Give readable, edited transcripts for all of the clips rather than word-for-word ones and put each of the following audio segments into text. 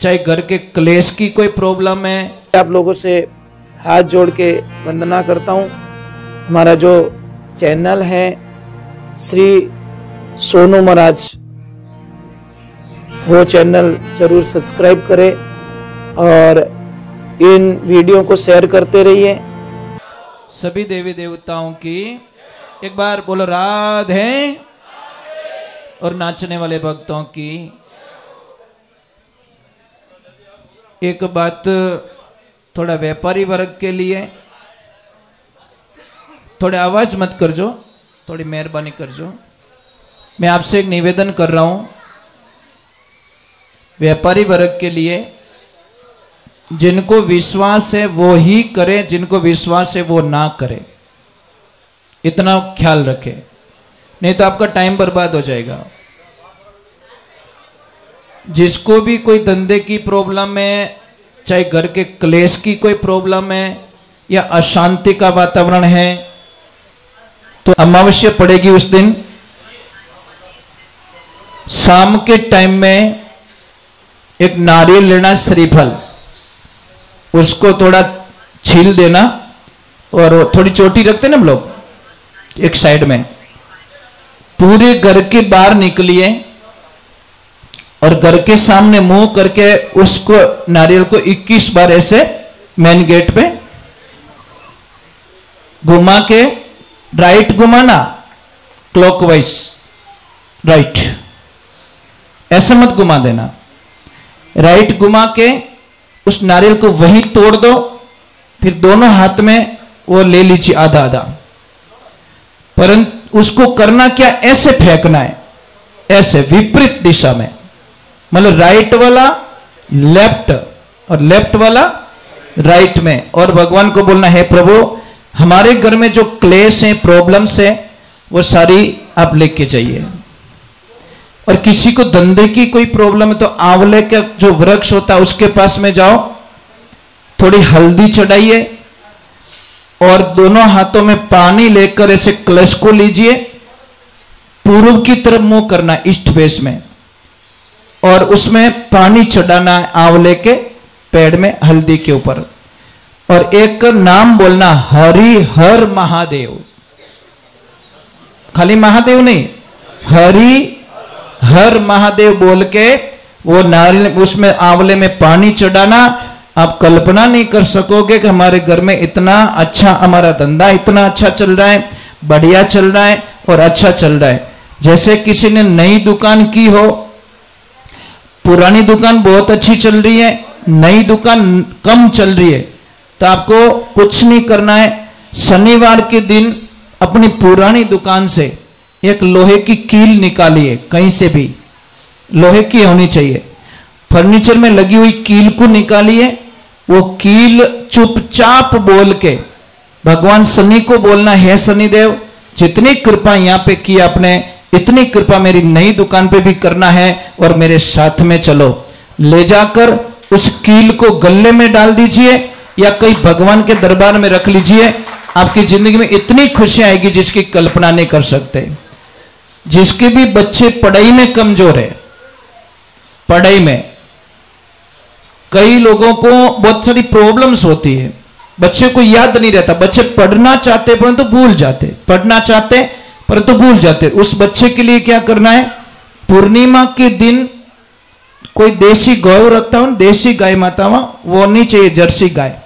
चाहे घर के क्लेश की कोई प्रॉब्लम है। आप लोगों से हाथ जोड़ के वंदना करता हूँ। हमारा जो चैनल है श्री सोनू महाराज, वो चैनल जरूर सब्सक्राइब करें और इन वीडियो को शेयर करते रहिए। सभी देवी देवताओं की एक बार बोलो राधे, और नाचने वाले भक्तों की। एक बात थोड़ा व्यापारी वर्ग के लिए, थोड़े आवाज मत कर जो, थोड़ी मेहरबानी कर जो। मैं आपसे एक निवेदन कर रहा हूं व्यापारी वर्ग के लिए, जिनको विश्वास है वो ही करे, जिनको विश्वास है वो ना करे, इतना ख्याल रखे, नहीं तो आपका टाइम बर्बाद हो जाएगा। जिसको भी कोई धंधे की प्रॉब्लम है, चाहे घर के क्लेश की कोई प्रॉब्लम है या अशांति का वातावरण है, तो अमावस्या पड़ेगी उस दिन शाम के टाइम में एक नारियल लेना, श्रीफल, उसको थोड़ा छील देना और थोड़ी चोटी रखते ना हम लोग एक साइड में, पूरे घर के बाहर निकलिए और घर के सामने मुंह करके उसको नारियल को 21 बार ऐसे मेन गेट पे घुमा के, राइट घुमाना, क्लॉकवाइज राइट, ऐसा मत घुमा देना, राइट घुमा के उस नारियल को वहीं तोड़ दो, फिर दोनों हाथ में वो ले लीजिए आधा आधा। परंतु उसको करना क्या, ऐसे फेंकना है, ऐसे विपरीत दिशा में, मतलब राइट वाला लेफ्ट और लेफ्ट वाला राइट में। और भगवान को बोलना है प्रभु हमारे घर में जो क्लेश है, प्रॉब्लम्स है, वो सारी आप लेके जाइए। और किसी को धंधे की कोई प्रॉब्लम है तो आंवले का जो वृक्ष होता है उसके पास में जाओ, थोड़ी हल्दी चढ़ाइए और दोनों हाथों में पानी लेकर ऐसे कलश को लीजिए, पूर्व की तरफ मुंह करना, ईस्ट फेस में, और उसमें पानी चढ़ाना है आंवले के पेड़ में, हल्दी के ऊपर, और एक नाम बोलना, हरि हर महादेव। खाली महादेव नहीं, हरि हर महादेव बोल के वो नारियल उसमें आंवले में पानी चढ़ाना। आप कल्पना नहीं कर सकोगे कि हमारे घर में इतना अच्छा, हमारा धंधा इतना अच्छा चल रहा है, बढ़िया चल रहा है और अच्छा चल रहा है। जैसे किसी ने नई दुकान की हो, पुरानी दुकान बहुत अच्छी चल रही है, नई दुकान कम चल रही है, तो आपको कुछ नहीं करना है, शनिवार के दिन अपनी पुरानी दुकान से एक लोहे की कील निकालिए, कहीं से भी लोहे की होनी चाहिए, फर्नीचर में लगी हुई कील को निकालिए। वो कील चुपचाप बोल के भगवान शनि को बोलना, है शनिदेव जितनी कृपा यहां पे की आपने, इतनी कृपा मेरी नई दुकान पे भी करना है और मेरे साथ में चलो। ले जाकर उस कील को गले में डाल दीजिए या कहीं भगवान के दरबार में रख लीजिए। आपकी जिंदगी में इतनी खुशी आएगी जिसकी कल्पना नहीं कर सकते। जिसके भी बच्चे पढ़ाई में कमजोर है, पढ़ाई में कई लोगों को बहुत सारी प्रॉब्लम्स होती है, बच्चे को याद नहीं रहता, बच्चे पढ़ना चाहते परंतु भूल जाते, पढ़ना चाहते परंतु भूल जाते। उस बच्चे के लिए क्या करना है, पूर्णिमा के दिन कोई देसी गौ रखता हूं, देसी गाय माता, वो नहीं चाहिए, जर्सी गाय,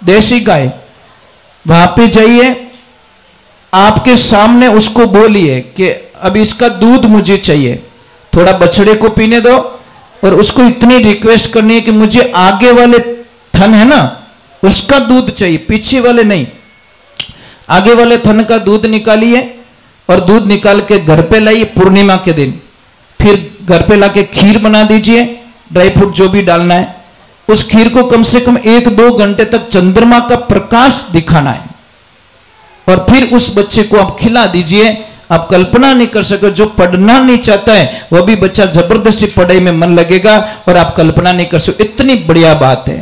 देसी गाय, वहां पे जाइए, आपके सामने उसको बोलिए कि अब इसका दूध मुझे चाहिए, थोड़ा बछड़े को पीने दो, और उसको इतनी रिक्वेस्ट करनी है कि मुझे आगे वाले थन है ना उसका दूध चाहिए, पीछे वाले नहीं, आगे वाले थन का दूध निकालिए और दूध निकाल के घर पे लाइए पूर्णिमा के दिन। फिर घर पे लाके खीर बना दीजिए, ड्राई फ्रूट जो भी डालना है, उस खीर को कम से कम 1-2 घंटे तक चंद्रमा का प्रकाश दिखाना है और फिर उस बच्चे को आप खिला दीजिए। आप कल्पना नहीं कर सकते, जो पढ़ना नहीं चाहता है वह भी बच्चा जबरदस्ती पढ़ाई में मन लगेगा और आप कल्पना नहीं कर सकते, इतनी बढ़िया बात है।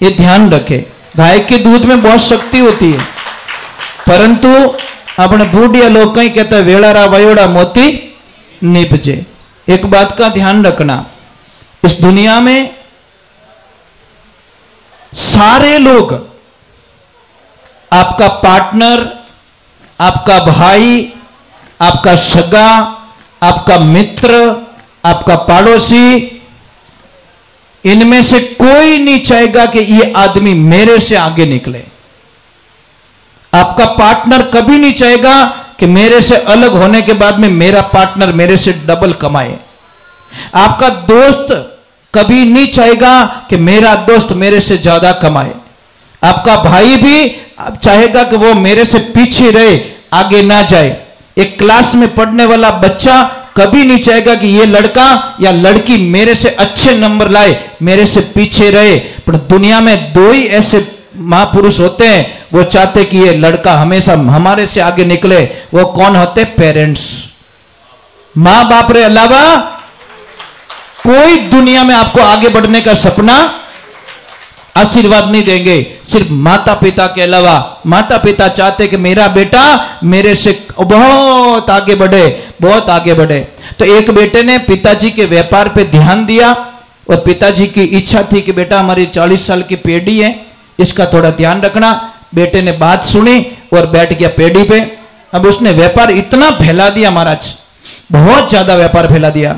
ये ध्यान रखें, गाय के दूध में बहुत शक्ति होती है, परंतु अपने बूढ़िया लोग कहीं कहता है वेड़ारा वयोड़ा मोती निपजे। एक बात का ध्यान रखना, इस दुनिया में सारे लोग, आपका पार्टनर, आपका भाई, आपका सगा, आपका मित्र, आपका पड़ोसी, इनमें से कोई नहीं चाहेगा कि ये आदमी मेरे से आगे निकले। आपका पार्टनर कभी नहीं चाहेगा कि मेरे से अलग होने के बाद में मेरा पार्टनर मेरे से डबल कमाए। आपका दोस्त कभी नहीं चाहेगा कि मेरा दोस्त मेरे से ज्यादा कमाए। आपका भाई भी चाहेगा कि वो मेरे से पीछे रहे, आगे ना जाए। एक क्लास में पढ़ने वाला बच्चा कभी नहीं चाहेगा कि ये लड़का या लड़की मेरे से अच्छे नंबर लाए, मेरे से पीछे रहे। पर दुनिया में दो ही ऐसे महापुरुष होते हैं, वो चाहते कि ये लड़का हमेशा हमारे से आगे निकले। वो कौन होते? पेरेंट्स। मां बाप रे अलावा कोई दुनिया में आपको आगे बढ़ने का सपना आशीर्वाद नहीं देंगे, सिर्फ माता पिता के अलावा। माता पिता चाहते कि मेरा बेटा मेरे से बहुत आगे बढ़े, बहुत आगे बढ़े। तो एक बेटे ने पिताजी के व्यापार पे ध्यान दिया और पिताजी की इच्छा थी कि बेटा हमारी 40 साल की पेढ़ी है, इसका थोड़ा ध्यान रखना। बेटे ने बात सुनी और बैठ गया पेढ़ी पे। अब उसने व्यापार इतना फैला दिया महाराज, बहुत ज्यादा व्यापार फैला दिया।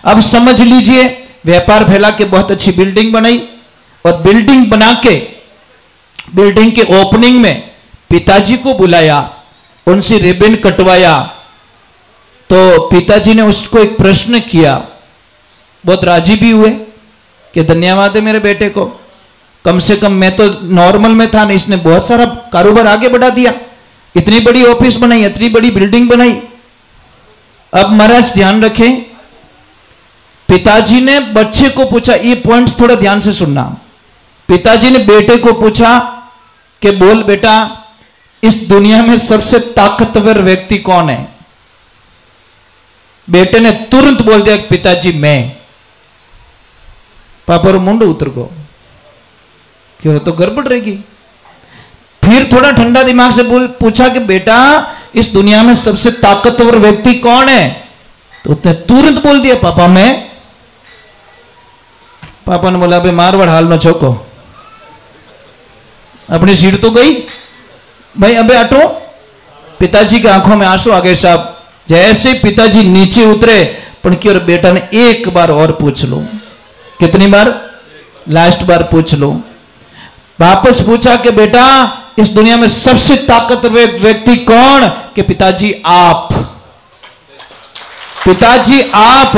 अब समझ लीजिए, व्यापार फैला के बहुत अच्छी बिल्डिंग बनाई और बिल्डिंग बना के बिल्डिंग के ओपनिंग में पिताजी को बुलाया, उनसे रिबन कटवाया। तो पिताजी ने उसको एक प्रश्न किया, बहुत राजी भी हुए कि धन्यवाद है मेरे बेटे को, कम से कम मैं तो नॉर्मल में था ना, इसने बहुत सारा कारोबार आगे बढ़ा दिया, इतनी बड़ी ऑफिस बनाई, इतनी बड़ी बिल्डिंग बनाई। अब महाराज ध्यान रखें, पिताजी ने बच्चे को पूछा, ये पॉइंट्स थोड़ा ध्यान से सुनना। पिताजी ने बेटे को पूछा कि बोल बेटा, इस दुनिया में सबसे ताकतवर व्यक्ति कौन है? बेटे ने तुरंत बोल दिया पिताजी मैं। पापा रो मुंड उतर गो, क्यों तो गड़बड़ रहेगी। फिर थोड़ा ठंडा दिमाग से पूछा कि बेटा इस दुनिया में सबसे ताकतवर व्यक्ति कौन है? तो उसने तुरंत बोल दिया पापा मैं। पापा ने बोला, मारवाड़ हाल न चौको, अपनी सीट तो गई भाई, अबे हटो। पिताजी की आंखों में आंसू आ गए साहब। जैसे पिताजी नीचे उतरे, पर क्यों बेटा ने एक बार और पूछ लो। कितनी बार? लास्ट बार पूछ लो। वापस पूछा कि बेटा इस दुनिया में सबसे ताकतवर व्यक्ति कौन? कि पिताजी आप। पिताजी आप।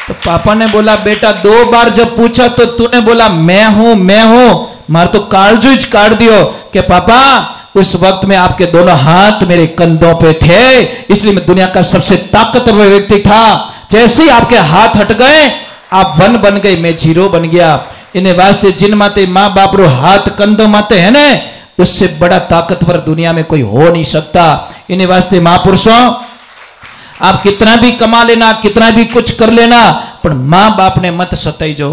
तो पापा ने बोला बेटा 2 बार जब पूछा तो तूने बोला मैं हूं मैं हूं, मार तो कालजूज काट दियो कि पापा उस वक्त में आपके दोनों हाथ मेरे कंधों पे थे, इसलिए मैं दुनिया का सबसे ताकतवर व्यक्ति था। जैसे ही आपके हाथ हट गए आप 1 बन गए, मैं 0 बन गया। इन्हें वास्ते जिन माते माँ बाप रो हाथ कंधों माते है ना, उससे बड़ा ताकतवर दुनिया में कोई हो नहीं सकता। इन्हें वास्ते महापुरुषों, आप कितना भी कमा लेना, कितना भी कुछ कर लेना, पर मां बाप ने मत सताई जो।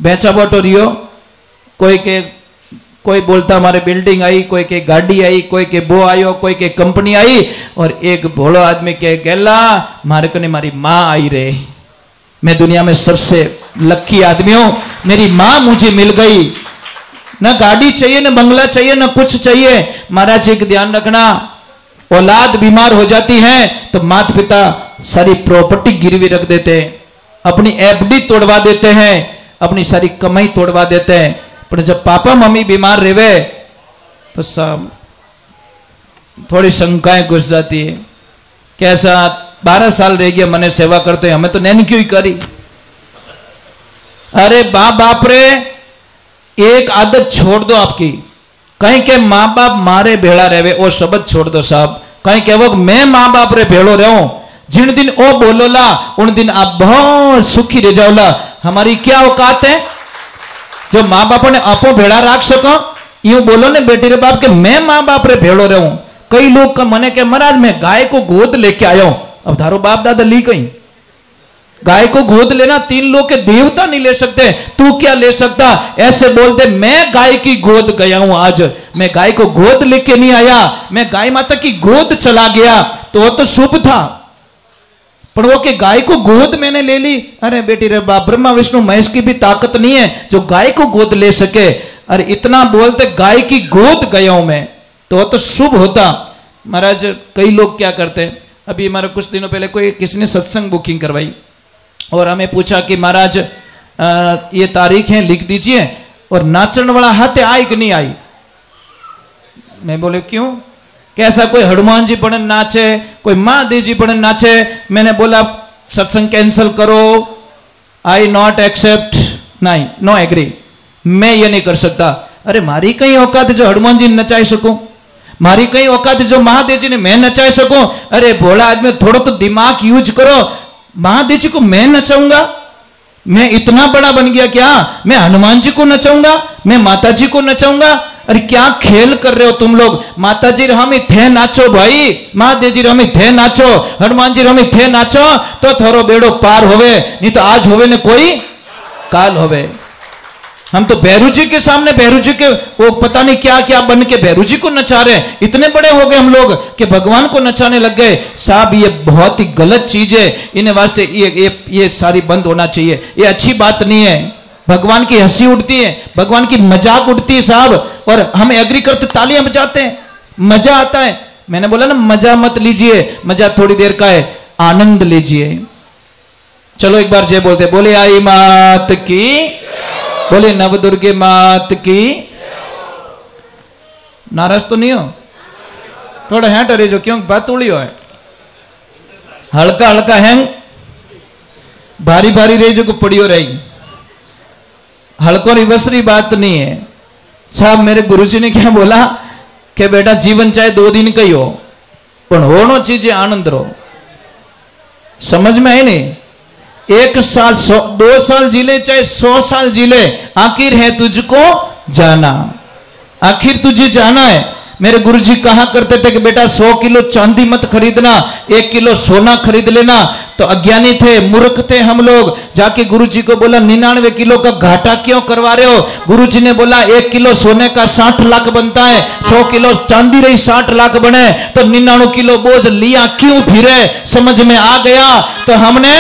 बेचा बोटो रियो, कोई बोलता हमारे बिल्डिंग आई, कोई के गाड़ी आई, कोई के बो आयो, कोई के कंपनी आई, और एक भोलो आदमी के गेला मारे को ने मारी मां आई रे, मैं दुनिया में सबसे लकी आदमी हूं, मेरी मां मुझे मिल गई। ना गाड़ी चाहिए, ना बंगला चाहिए, ना कुछ चाहिए। महाराज एक ध्यान रखना, औलाद बीमार हो जाती है तो माता पिता सारी प्रॉपर्टी गिरवी रख देते हैं, अपनी एफडी तोड़वा देते हैं, अपनी सारी कमाई तोड़वा देते हैं। पर जब पापा मम्मी बीमार रहे तो सब थोड़ी शंकाएं घुस जाती है। कैसा 12 साल रह गया मने सेवा करते, हमें तो नैन क्यों करी। अरे बाप रे, एक आदत छोड़ दो आपकी। कहीं के माँ बाप मारे भेड़ा रहे और शब्द छोड़ दो साहब। कहीं के वो मैं माँ बाप रे भेड़ो रहूं, जिन दिन ओ बोलोला उन दिन आप बहुत सुखी रह जाओला। हमारी क्या औकात है जो माँ बाप ने आपो भेड़ा राख सको? यूं बोलो ने बेटी रे बाप के मैं माँ बाप रे भेड़ो रहूं। कई लोग का मने के महाराज मैं गाय को गोद लेके आया हूं। अब धारो बाप दादा ली कहीं गाय को गोद लेना 3 लोग के देवता नहीं ले सकते, तू क्या ले सकता? ऐसे बोलते मैं गाय की गोद गया हूं, आज मैं गाय को गोद लेके नहीं आया, मैं गाय माता की गोद चला गया, तो वो तो शुभ था। पर वो कि गाय को गोद मैंने ले ली। अरे बेटी रे बाप, ब्रह्मा विष्णु महेश की भी ताकत नहीं है जो गाय को गोद ले सके। अरे इतना बोलते गाय की गोद गया हूं मैं, तो शुभ होता। महाराज कई लोग क्या करते हैं, अभी हमारे कुछ दिनों पहले कोई किसी ने सत्संग बुकिंग करवाई और हमें पूछा कि महाराज ये तारीख है लिख दीजिए, और नाचन वाला हाथ आई कि नहीं आई। मैं बोले क्यों, कैसा कोई हनुमान जी पढ़न नाचे, कोई महादेव जी पढ़न नाचे। मैंने बोला सत्संग कैंसिल करो, आई नॉट एक्सेप्ट, नहीं नो एग्री, मैं ये नहीं कर सकता। अरे मारी कहीं औकात जो हनुमान जी नचाई सकूं, मारी कहीं औकात जो महादेव जी ने मैं नचाई सकूं। अरे भोला आदमी थोड़ा तो दिमाग यूज करो, महादेव जी को मैं नचाऊंगा, मैं इतना बड़ा बन गया क्या, मैं हनुमान जी को नचाऊंगा, मैं माता जी को नचाऊंगा। अरे क्या खेल कर रहे हो तुम लोग। माता जी हम थे नाचो भाई, महादेव जी हम थे नाचो, हनुमान जी हम थे नाचो, तो थोरो बेड़ो पार होवे, नहीं तो आज होवे ने कोई काल होवे। हम तो भैरू जी के सामने, भैरू जी के वो पता नहीं क्या क्या बन के भैरू जी को नचा रहे हैं। इतने बड़े हो गए हम लोग कि भगवान को नचाने लग गए। साहब ये बहुत ही गलत चीज है, इन्हें वास्ते ये सारी बंद होना चाहिए, ये अच्छी बात नहीं है। भगवान की हंसी उड़ती है, भगवान की मजाक उड़ती है साहब, और हम एग्री करते तालियां बजाते हैं, मजा आता है। मैंने बोला ना मजा मत लीजिए, मजा थोड़ी देर का है, आनंद लीजिए। चलो एक बार जय बोलते, बोले आई मात की, बोले नवदुर्गे मात की। नाराज तो नहीं हो, थोड़ा है डरे जो, क्यों बात उड़ी हो है, हल्का हल्का है, भारी भारी रही जो को पड़ी हो रही, हल्को रिवसरी बात नहीं है। साहब मेरे गुरुजी ने क्या बोला कि बेटा जीवन चाहे 2 दिन का ही हो, पर होनो चीजें आनंद रो। समझ में आई नहीं, 1 साल 2 साल जी ले चाहे 100 साल जी ले, आखिर है तुझको जाना, आखिर तुझे जाना है। मेरे गुरुजी कहा करते थे कि बेटा 100 किलो चांदी मत खरीदना, 1 किलो सोना खरीद लेना। तो अज्ञानी थे, मूर्ख थे हम लोग। जाके गुरुजी को बोला 99 किलो का घाटा क्यों करवा रहे हो। गुरुजी ने बोला 1 किलो सोने का 60 लाख बनता है, 100 किलो चांदी रही 60 लाख बने, तो 99 किलो बोझ लिया क्यों फिरे। समझ में आ गया। तो हमने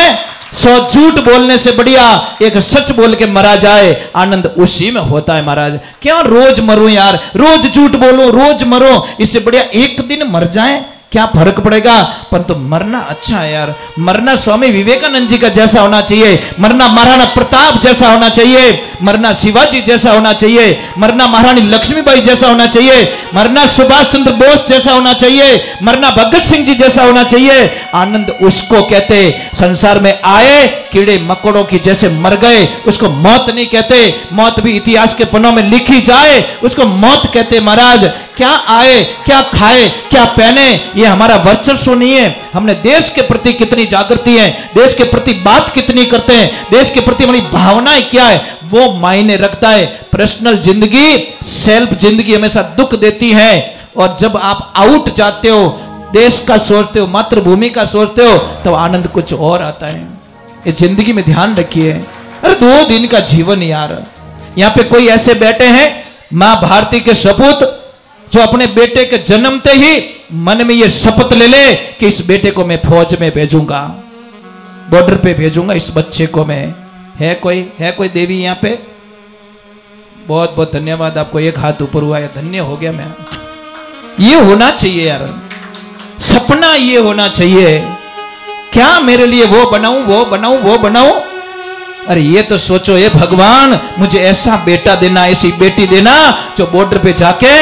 100 झूठ बोलने से बढ़िया एक सच बोल के मरा जाए, आनंद उसी में होता है महाराज। क्यों रोज मरूं यार, रोज झूठ बोलूं, रोज मरो, इससे बढ़िया एक दिन मर जाए, क्या फर्क पड़ेगा। परंतु तो मरना अच्छा है यार, मरना स्वामी विवेकानंद जी का जैसा होना चाहिए, मरना महाराणा प्रताप जैसा होना चाहिए, मरना शिवाजी जैसा होना चाहिए, मरना महारानी लक्ष्मीबाई जैसा होना चाहिए, मरना सुभाष चंद्र बोस जैसा होना चाहिए, मरना भगत सिंह जी जैसा होना चाहिए। आनंद उसको कहते, संसार में आए कीड़े मकोड़ों की जैसे मर गए, उसको मौत नहीं कहते। मौत भी इतिहास के पन्नों में लिखी जाए, उसको मौत कहते। महाराज क्या आए, क्या खाए, क्या पहने, ये हमारा वर्चस्व नहीं है। हमने देश के प्रति कितनी जागृति है, देश के प्रति बात कितनी करते हैं, देश के प्रति हमारी भावनाएं क्या है, वो मायने रखता है। पर्सनल जिंदगी, सेल्फ जिंदगी हमेशा दुख देती है। और जब आप आउट जाते हो, देश का सोचते हो, मातृभूमि का सोचते हो, तो आनंद कुछ और आता है। ये जिंदगी में ध्यान रखिए। अरे 2 दिन का जीवन यार। यहाँ पे कोई ऐसे बैठे हैं मां भारती के सपूत, जो अपने बेटे के जन्मते ही मन में ये शपथ ले ले कि इस बेटे को मैं फौज में भेजूंगा, बॉर्डर पे भेजूंगा इस बच्चे को मैं। है कोई देवी यहाँ पे? बहुत बहुत धन्यवाद आपको, एक हाथ ऊपर हुआ है, धन्य हो गया मैं। ये होना चाहिए यार, सपना ये होना चाहिए। क्या मेरे लिए वो बनाऊं, वो बनाऊं, वो बनाऊं। अरे ये तो सोचो, ये भगवान मुझे ऐसा बेटा देना, ऐसी बेटी देना जो बॉर्डर पे जाके,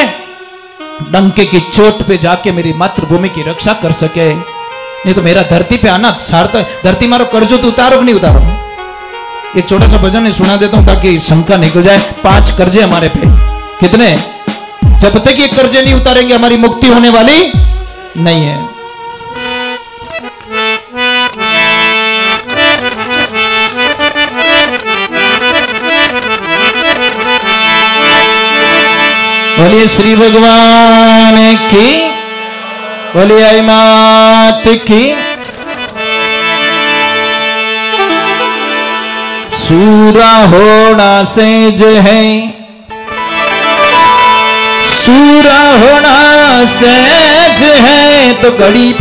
डंके की चोट पे जाके मेरी मातृभूमि की रक्षा कर सके। नहीं तो मेरा धरती पे आना सार्थक। धरती मारो कर्जो तो उतारो कि नहीं उतारो। एक छोटा सा भजन सुना देता हूं ताकि शंका निकल जाए। 5 कर्जे हमारे पे, कितने? जब तक ये कर्जे नहीं उतारेंगे हमारी मुक्ति होने वाली नहीं है। बोलिए श्री भगवान की, बोलिए आई मात की। सूरा होना सेज है, सूरा होना सहज है, तो घड़ी